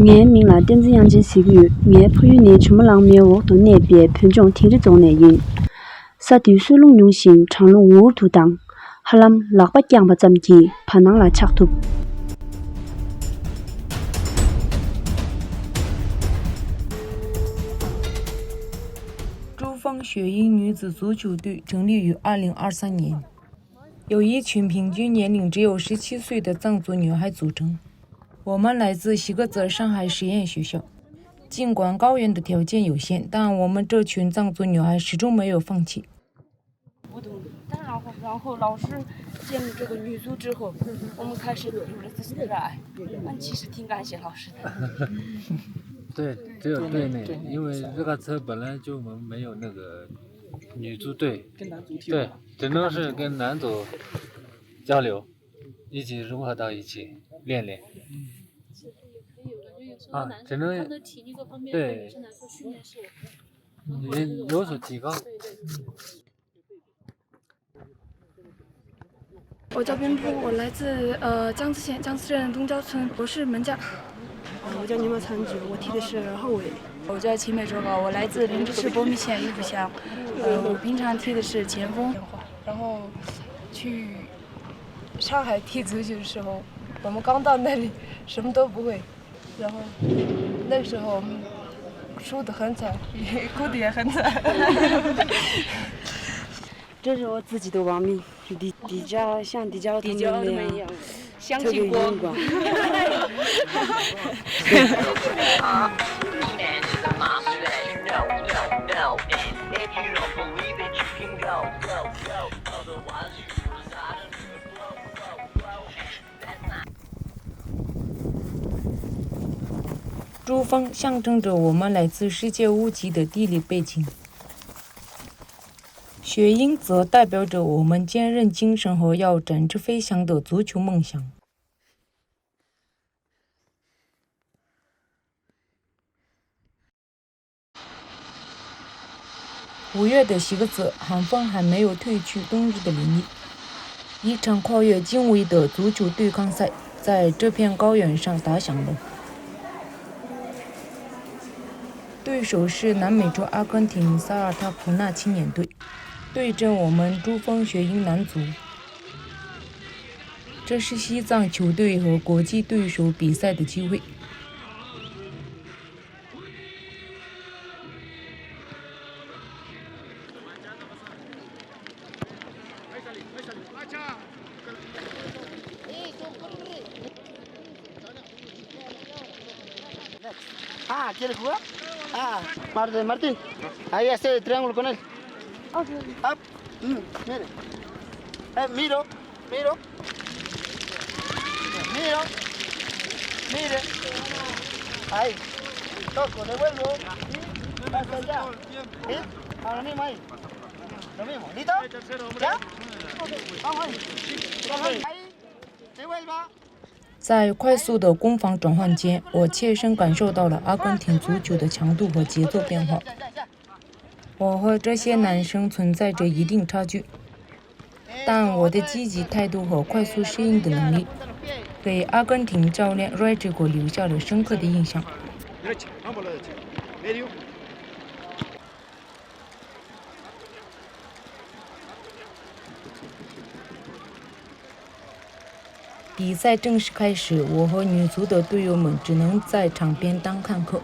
俺明了电子养鸡习惯，俺迫于你全部人面我都那边品种听着种内容。沙地水龙用心，长龙我土当，哈拉拉巴讲吧怎记，怕能来插图。珠峰雪鹰女子足球队成立于2023年，由一群平均年龄只有17岁的藏族女孩组成。我们来自西格泽上海实验学校，尽管高原的条件有限，但我们这群藏族女孩始终没有放弃。然后老师建立这个女足之后，我们开始有了自己的热爱。其实挺感谢老师的。对，只有队内，因为这个车本来就没有那个女足队，对，只能是跟男组交流，一起融合到一起练练。啊，只能对，也有所提高。我叫边部，我来自江孜县江孜镇东郊村，我是门将。我叫尼玛参举，我踢的是后卫。我叫秦美周高，我来自林芝市波密县玉府乡，我平常踢的是前锋。然后去上海踢足球的时候，我们刚到那里什么都不会，然后那时候我们输得很惨，哭得也很惨。这是我自己的网名，迪迦像迪迦他们那样，特别阳光。珠峰象征着我们来自世界无极的地理背景，雪鹰则代表着我们坚韧精神和要展翅飞翔的足球梦想。5月的西格泽，寒风还没有褪去冬日的凛冽，一场跨越经纬的足球对抗赛在这片高原上打响了。对手是南美洲阿根廷萨尔塔普纳青年队，对阵我们珠峰雪鹰男足。这是西藏球队和国际对手比赛的机会。¿Quieres jugar? Martín. Ahí hace triángulo con él. Up. Mire. Miro. Mire. Ahí. Toco, devuelvo. Y hasta allá. ¿Sí? Ahora mismo ahí. Lo mismo. ¿Listo? ¿Ya? Vamos ahí. Ahí. Devuelva. 在快速的攻防转换间，我切身感受到了阿根廷足球的强度和节奏变化。我和这些男生存在着一定差距，但我的积极态度和快速适应的能力，给阿根廷教练 Rodrigo 留下了深刻的印象。比赛正式开始，我和女足的队友们只能在场边当看客。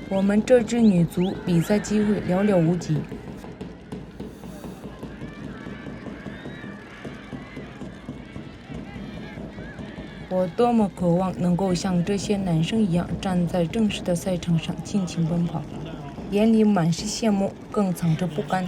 我们这支女足比赛机会寥寥无几。我多么渴望能够像这些男生一样，站在正式的赛场上尽情奔跑，眼里满是羡慕，更藏着不甘。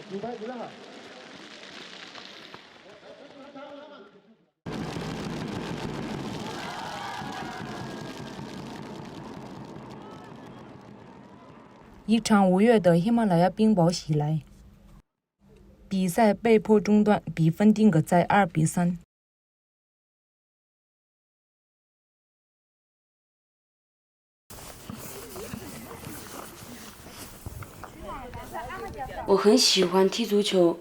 主拍不让。一场5月的喜马拉雅冰雹袭来，比赛被迫中断，比分定格在2-3。我很喜欢踢足球，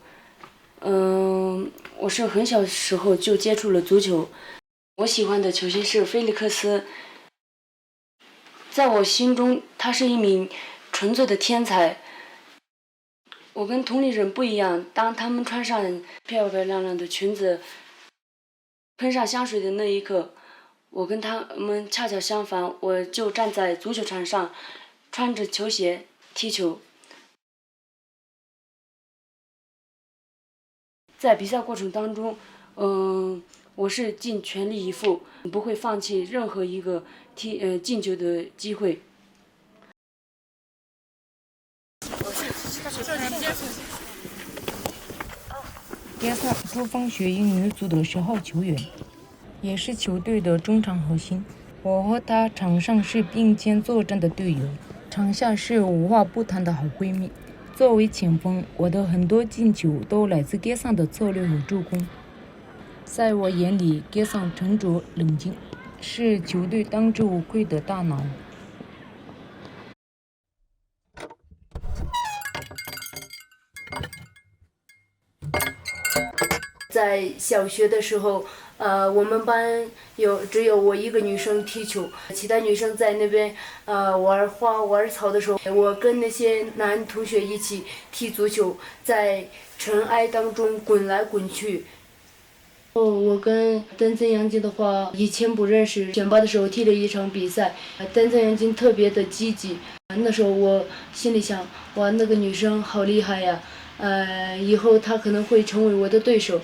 我是很小时候就接触了足球。我喜欢的球星是菲利克斯，在我心中他是一名纯粹的天才。我跟同龄人不一样，当他们穿上漂漂亮亮的裙子，喷上香水的那一刻，我跟他们恰恰相反，我就站在足球场上，穿着球鞋踢球。在比赛过程当中，我是尽全力以赴，不会放弃任何一个进球的机会。杰萨珠峰雪鹰女足的10号球员，也是球队的中场核心。我和她场上是并肩作战的队友，场下是无话不谈的好闺蜜。作为前锋，我的很多进球都来自 Gesang 的策略和助攻。在我眼里 ，Gesang 沉着冷静，是球队当之无愧的大脑。在小学的时候，我们班只有我一个女生踢球，其他女生在那边玩花玩草的时候，我跟那些男同学一起踢足球，在尘埃当中滚来滚去。我跟丹增阳金的话，以前不认识，选拔的时候踢了一场比赛，丹增阳金特别的积极。那时候我心里想，哇，那个女生好厉害呀，以后她可能会成为我的对手。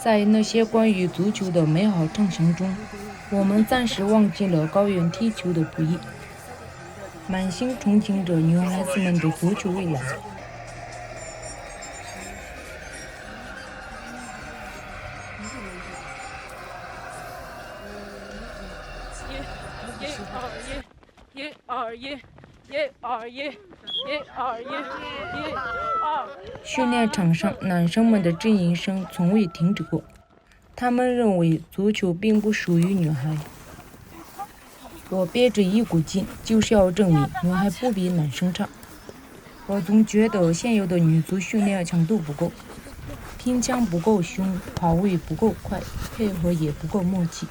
在那些关于足球的美好畅想中，我们暂时忘记了高原踢球的不易，满心憧憬着女孩子们的足球未来。训练场上，男生们的阵营声从未停止过。他们认为足球并不属于女孩。我憋着一股劲，就是要证明女孩不比男生差。我总觉得现有的女足训练强度不够，拼抢不够凶，跑位不够快，配合也不够默契。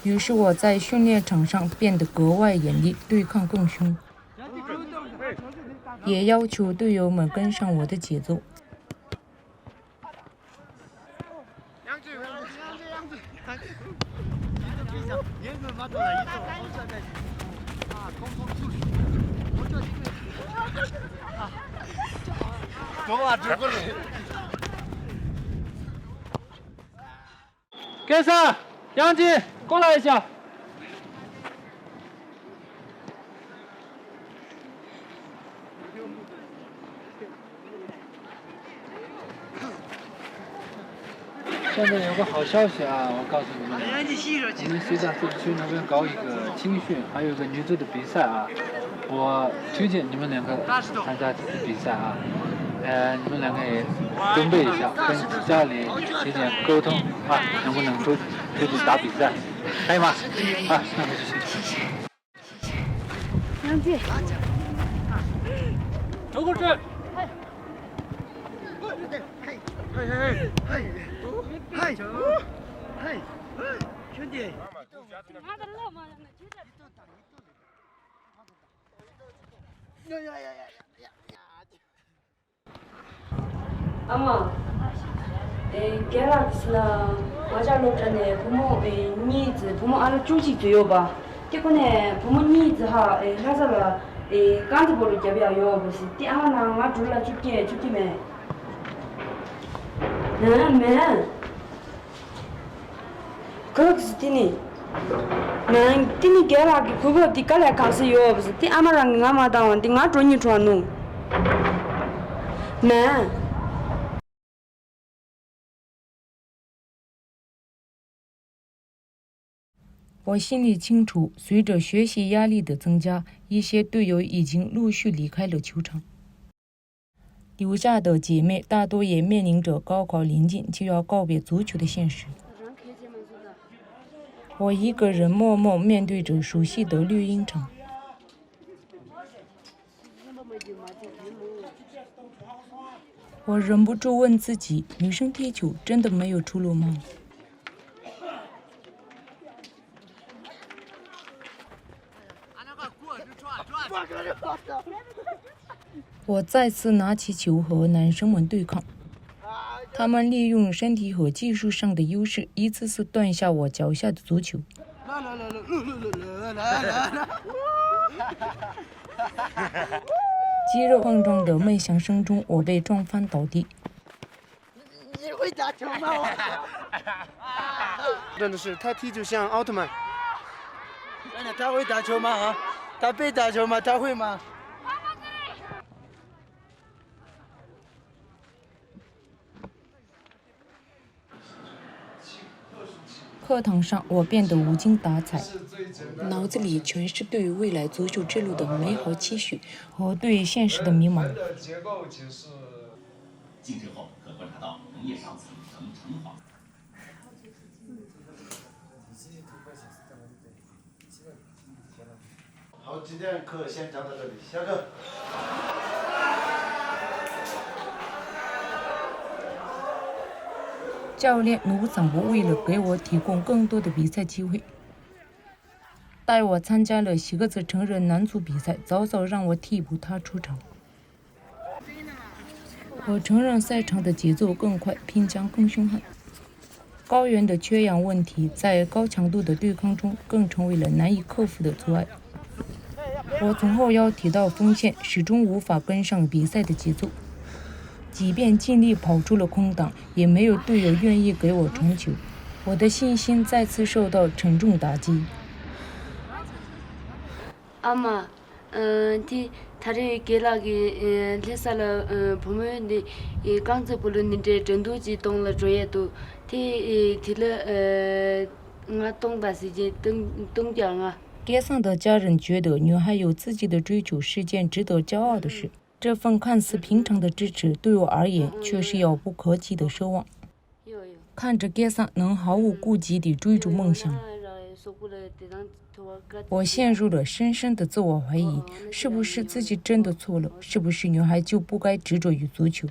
于是我在训练场上变得格外严厉，对抗更凶，也要求队友们跟上我的节奏。盖萨，杨金，过来一下。现在有个好消息啊，我告诉你们，我们水长社区那边搞一个青训，还有一个女足的比赛啊，我推荐你们两个参加这次比赛啊。你们两个也准备一下，跟家里提前沟通啊，能不能出去打比赛，可以吗？啊，那就行。杨姐，走过去。兄弟。아마 갤럭시나 맞아로 전에 부모 니즈 부모 알아 주지 줘요 봐. 때문에 부모 니즈 하 해서라 간트보를 잡아요 버시. 띠아나 나 둘라 죽기매. 네. 그렇지 티니. 난 티니 갤럭시 그거 디깔에 가서요 버시. 띠아마랑 나마다 띵아 존이 좋아노. 네. 我心里清楚，随着学习压力的增加，一些队友已经陆续离开了球场。留下的姐妹大多也面临着高考临近就要告别足球的现实。我一个人默默面对着熟悉的绿茵场。我忍不住问自己，女生踢球真的没有出路吗？我再次拿起球和男生们对抗，他们利用身体和技术上的优势，一次次断下我脚下的足球。肌肉碰撞的闷响声中，我被撞翻倒地。你会打球吗？真的是，他踢就像奥特曼。真的，他会打球吗？啊，他会打球吗？他会吗？课堂上，我变得无精打采，脑子里全是对于未来足球之路的美好期许和对现实的迷茫。静止后可观察到溶液上层呈橙黄。好，今天课先讲到这里，下课。教练努桑博为了给我提供更多的比赛机会，带我参加了希格兹成人男足比赛，早早让我替补他出场。我承认赛场的节奏更快，拼抢更凶悍。高原的缺氧问题在高强度的对抗中更成为了难以克服的阻碍。我从后腰踢到锋线，始终无法跟上比赛的节奏。即便尽力跑出了空档，也没有队友愿意给我传球，我的信心再次受到沉重打击。阿妈，他这给那个那啥了，朋友的，刚才不论你这真多激动了，这也都，提了我懂的时间懂点啊。街上的家人觉得女孩有自己的追求是件值得骄傲的事。这份看似平常的支持，对我而言却是遥不可及的奢望。看着街上能毫无顾忌地追逐梦想，我陷入了深深的自我怀疑：是不是自己真的错了？是不是女孩就不该执着于足球？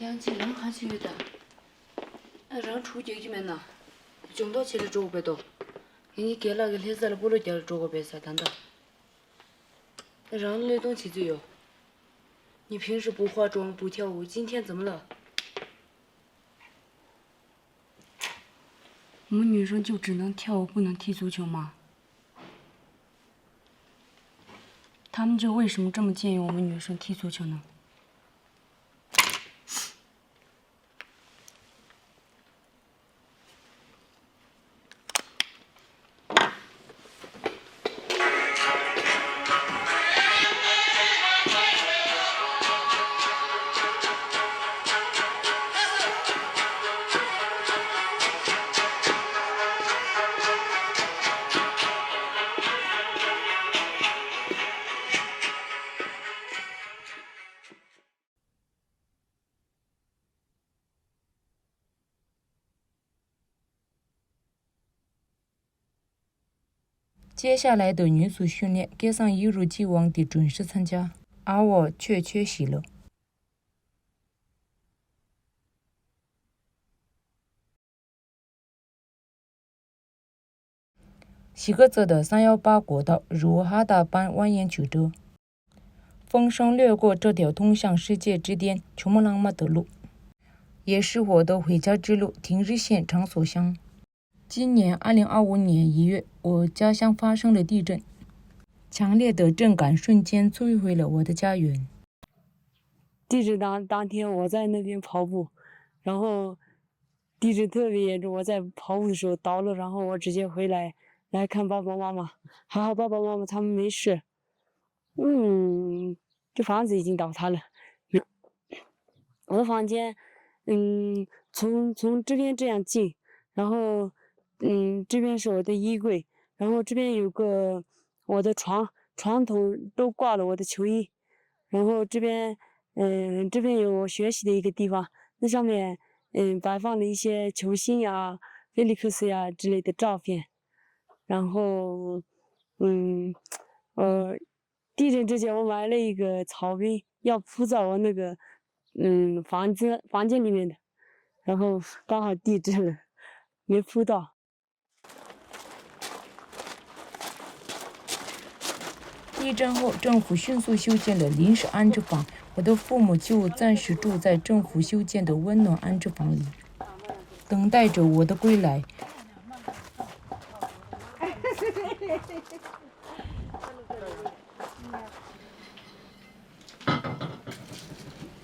양치랑 같이 유다. 랑 초제기면 나. 정도 치를 주고 배도. 이니 개라게 해서를 보러 jar 주고 배사 단다. 让雷东起嘴哟。你平时不化妆不跳舞，今天怎么了？我们女生就只能跳舞，不能踢足球吗？他们这为什么这么建议我们女生踢足球呢？接下来的女足训练，街上一如既往地准时参加，而我却缺席了。希格兹的318国道如哈达般蜿蜒曲折，风声掠过这条通向世界之巅珠穆朗玛的路，也是我的回家之路廷日县场所乡。今年2025年1月，我家乡发生了地震，强烈的震感瞬间摧毁了我的家园。地震当天，我在那边跑步，然后地震特别严重，我在跑步的时候倒了，然后我直接回来看爸爸妈妈，还好爸爸妈妈他们没事。这房子已经倒塌了。我的房间，从这边这样进，然后，这边是我的衣柜，然后这边有个我的床头都挂了我的球衣，然后这边有我学习的一个地方，那上面摆放了一些球星呀、菲利克斯呀之类的照片，然后，嗯，地震之前我买了一个草坪，要铺在我那个房间里面的，然后刚好地震了，没铺到。地震后，政府迅速修建了临时安置房，我的父母就暂时住在政府修建的温暖安置房里，等待着我的归来。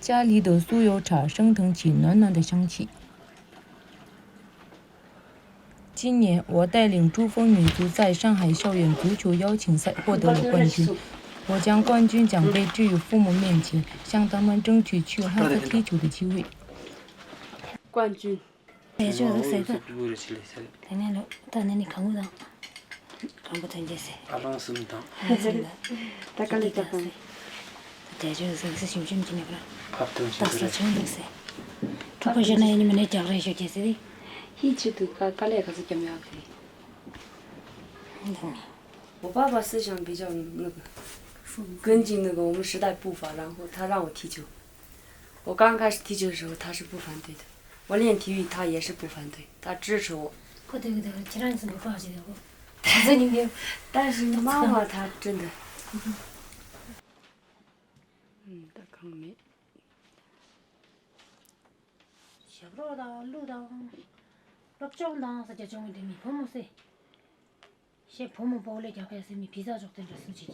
家里的酥油茶升腾起暖暖的香气。今年，我带领珠峰女足在上海校园足球邀请赛获得了冠军。我将冠军奖杯置于父母面前，向他们争取去汉服踢球的机会。冠军。这就是谁的？当年你看不到，看不到这些。阿郎是不当。是的。大概那个。这就是这个是熊熊的那个。怕东西。到时成都是。这个现在你们那家人学这些的。一直都刚来可是怎么样可以？我爸爸思想比较那个，跟进那个我们时代步伐，然后他让我踢球。我刚开始踢球的时候，他是不反对的。我练体育，他也是不反对，他支持我。其他人是没发现的我。但是妈妈她真的。大康没。小不到路到。落中当时就中的米泡沫噻，些泡沫包来就开始米披萨做的这事情的。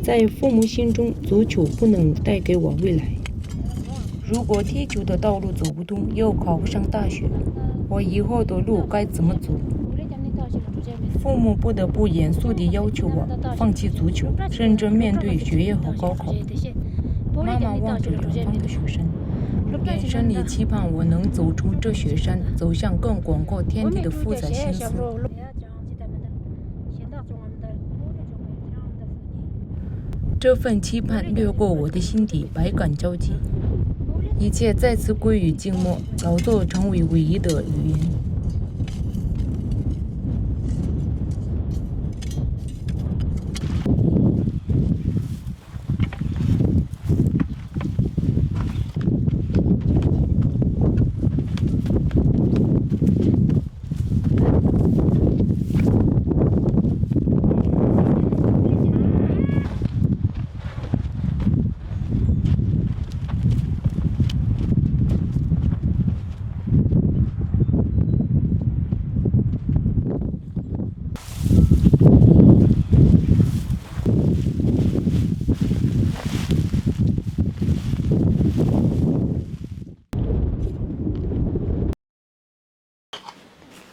在父母心中，足球不能带给我未来。如果踢球的道路走不通，又考不上大学，我以后的路该怎么走？父母不得不严肃地要求我放弃足球，认真面对学业和高考。妈妈望着远方的雪山，眼神里期盼我能走出这雪山，走向更广阔天地的复杂心思。这份期盼掠过我的心底，百感交集。一切再次归于静默，劳作成为唯一的语言。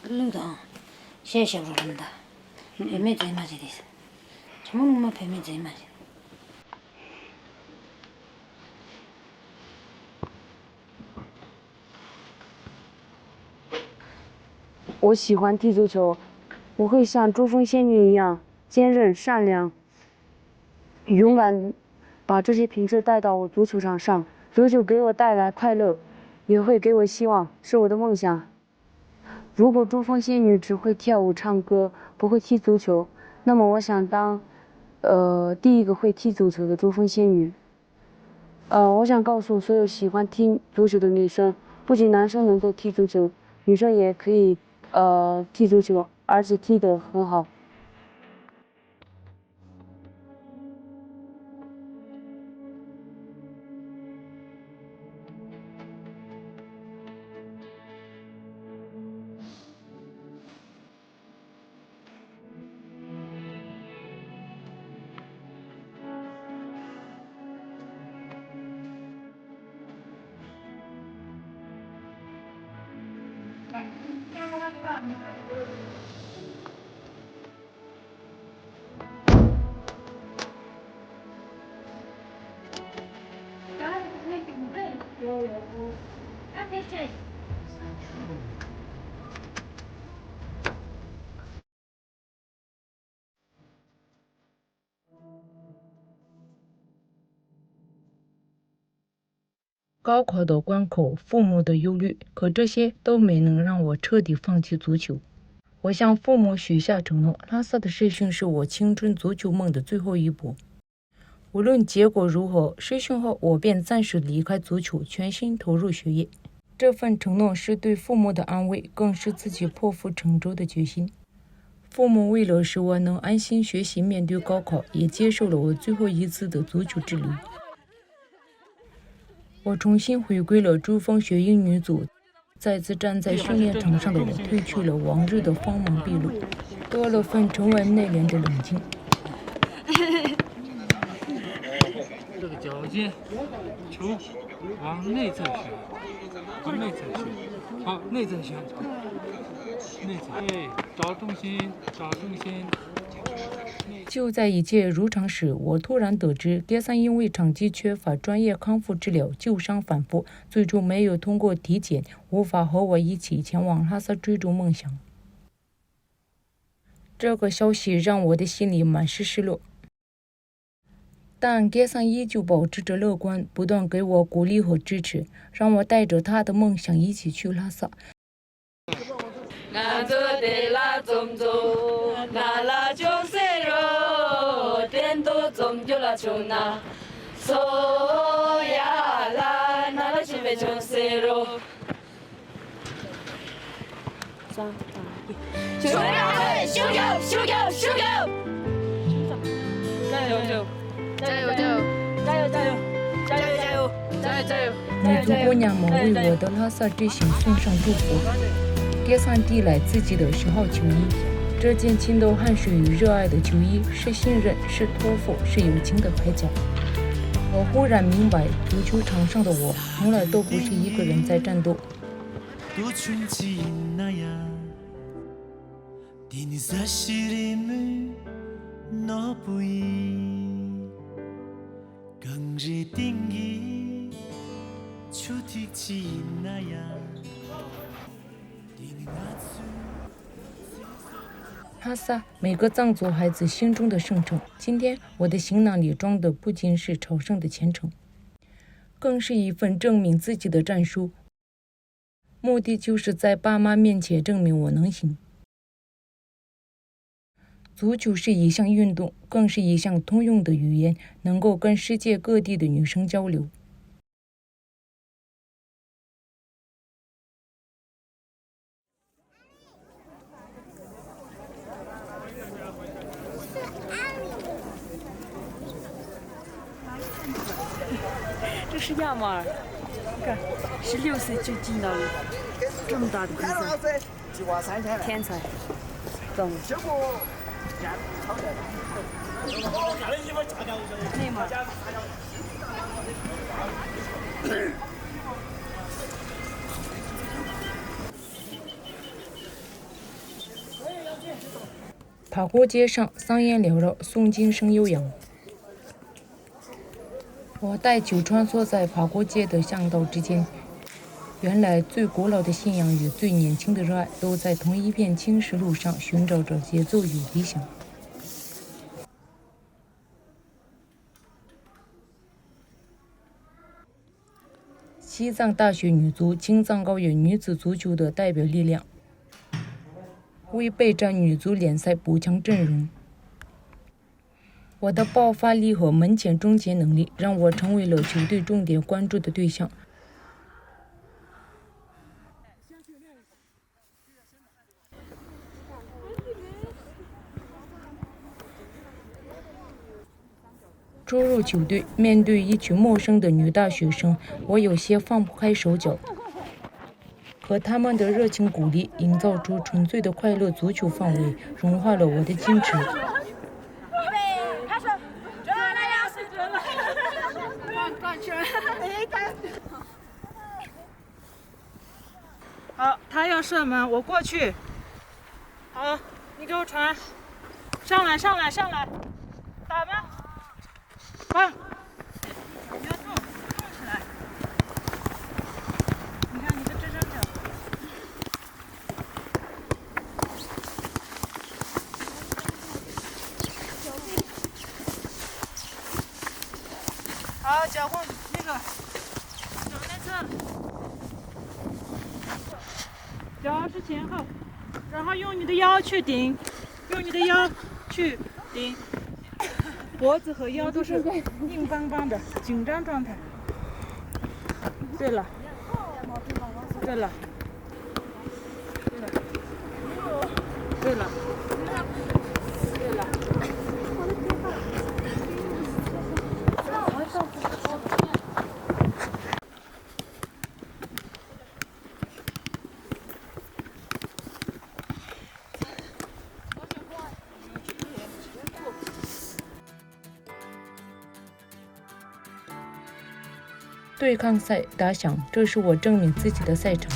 路上，些小说什么的，也没这么子的事，全部弄陪没这么子。我喜欢踢足球，我会像珠峰仙女一样坚韧、善良、勇敢，把这些品质带到我足球场上。足球给我带来快乐，也会给我希望，是我的梦想。如果珠峰仙女只会跳舞唱歌，不会踢足球，那么我想当第一个会踢足球的珠峰仙女。我想告诉所有喜欢踢足球的女生，不仅男生能够踢足球，女生也可以踢足球，而且踢得很好。高考的关口，父母的忧虑，可这些都没能让我彻底放弃足球。我向父母许下承诺，拉萨的试训是我青春足球梦的最后一搏。无论结果如何，试训后我便暂时离开足球，全心投入学业。这份承诺是对父母的安慰，更是自己破釜沉舟的决心。父母为了使我能安心学习面对高考，也接受了我最后一次的足球之旅。我重新回归了珠峰学院女组，再次站在训练场上的我，褪去了往日的锋芒毕露，多了份沉稳内敛的冷静。这个脚尖，球往内侧旋，往内侧旋，好，内侧旋，内侧，对，找重心，找重心。就在一切如常时，我突然得知盖桑因为长期缺乏专业康复治疗，旧伤反复，最终没有通过体检，无法和我一起前往拉萨追逐梦想。这个消息让我的心里满是失落，但盖桑依旧保持着乐观，不断给我鼓励和支持，让我带着他的梦想一起去拉萨。女足姑娘们为我的拉萨之行送上祝福。盖桑递来自己的10号球衣，这件浸透汗水与热爱的球衣，是信任，是托付，是友情的铠甲。我忽然明白，足球场上的我从来都不是一个人在战斗。拉萨，每个藏族孩子心中的圣城。今天，我的行囊里装的不仅是朝圣的虔诚，更是一份证明自己的战书。目的就是在爸妈面前证明我能行。足球是一项运动，更是一项通用的语言，能够跟世界各地的女生交流。这是亚马尔，看，16岁就进到了这么大的比赛，天才，懂了。内马尔。爬坡街上桑烟缭绕，诵经声悠扬。我带球穿梭在爬坡街的巷道之间，原来最古老的信仰与最年轻的热爱，都在同一片青石路上寻找着节奏与理想。西藏大学女足，青藏高原女子足球的代表力量，为备战女足联赛补强阵容。我的爆发力和门前终结能力让我成为了球队重点关注的对象。初入球队，面对一群陌生的女大学生，我有些放不开手脚。可他们的热情鼓励，营造出纯粹的快乐足球氛围，融化了我的矜持。好，他要射门，我过去。好，你给我传，上来，打吧，放，你要动起来。你看你的支撑脚。好，脚后那个，脚内侧，脚是前后，然后用你的腰去顶，脖子和腰都是硬邦邦的，紧张状态。对了，对了，对了。对抗赛打响，这是我证明自己的赛场。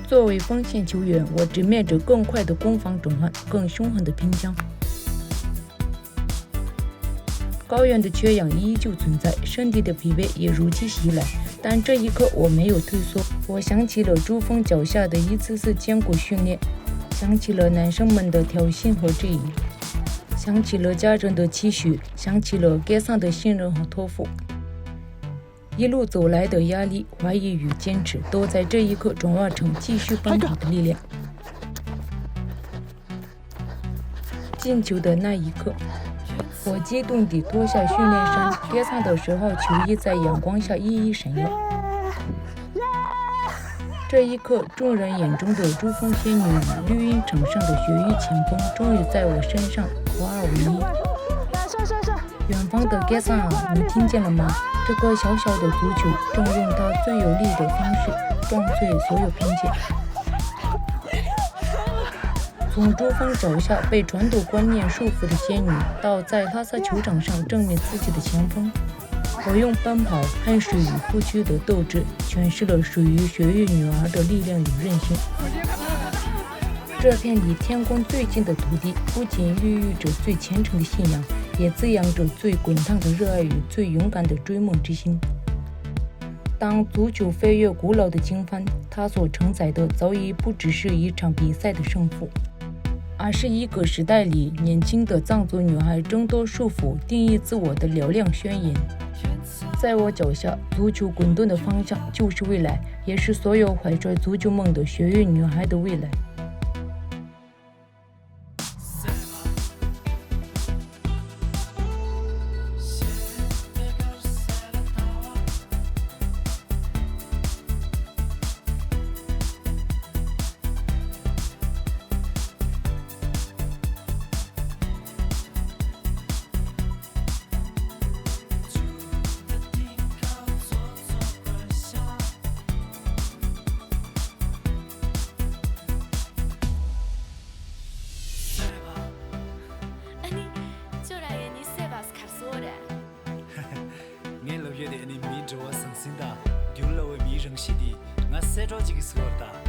作为锋线球员，我直面着更快的攻防转换，更凶狠的拼抢。高原的缺氧依旧存在，身体的疲惫也如期袭来，但这一刻我没有退缩。我想起了珠峰脚下的一次次艰苦训练，想起了男生们的挑衅和质疑，想起了家人的期许，想起了盖桑的信任和托付。一路走来的压力、怀疑与坚持，都在这一刻转化成继续奔跑的力量。进球的那一刻，我激动地脱下训练衫，盖桑的10号球衣在阳光下熠熠闪耀。这一刻，众人眼中的珠峰仙女与绿茵场上的雪域前锋，终于在我身上合二为一。远方的盖桑啊，你听见了吗？这个小小的足球正用它最有力的方式撞碎所有偏见。从珠峰脚下被传统观念束缚的仙女，到在拉萨球场上证明自己的前锋，我用奔跑、汗水与付出的斗志，诠释了属于雪域女儿的力量与韧性。这片离天空最近的土地，不仅孕育着最虔诚的信仰，也滋养着最滚烫的热爱与最勇敢的追梦之心。当足球飞越古老的经幡，它所承载的早已不只是一场比赛的胜负，而是一个时代里年轻的藏族女孩挣脱束缚、定义自我的嘹亮宣言。在我脚下，足球滚动的方向就是未来，也是所有怀揣足球梦的雪域女孩的未来。眼路越的你迷着我身心的，丢了为迷人洗涤，我塞着几个说的。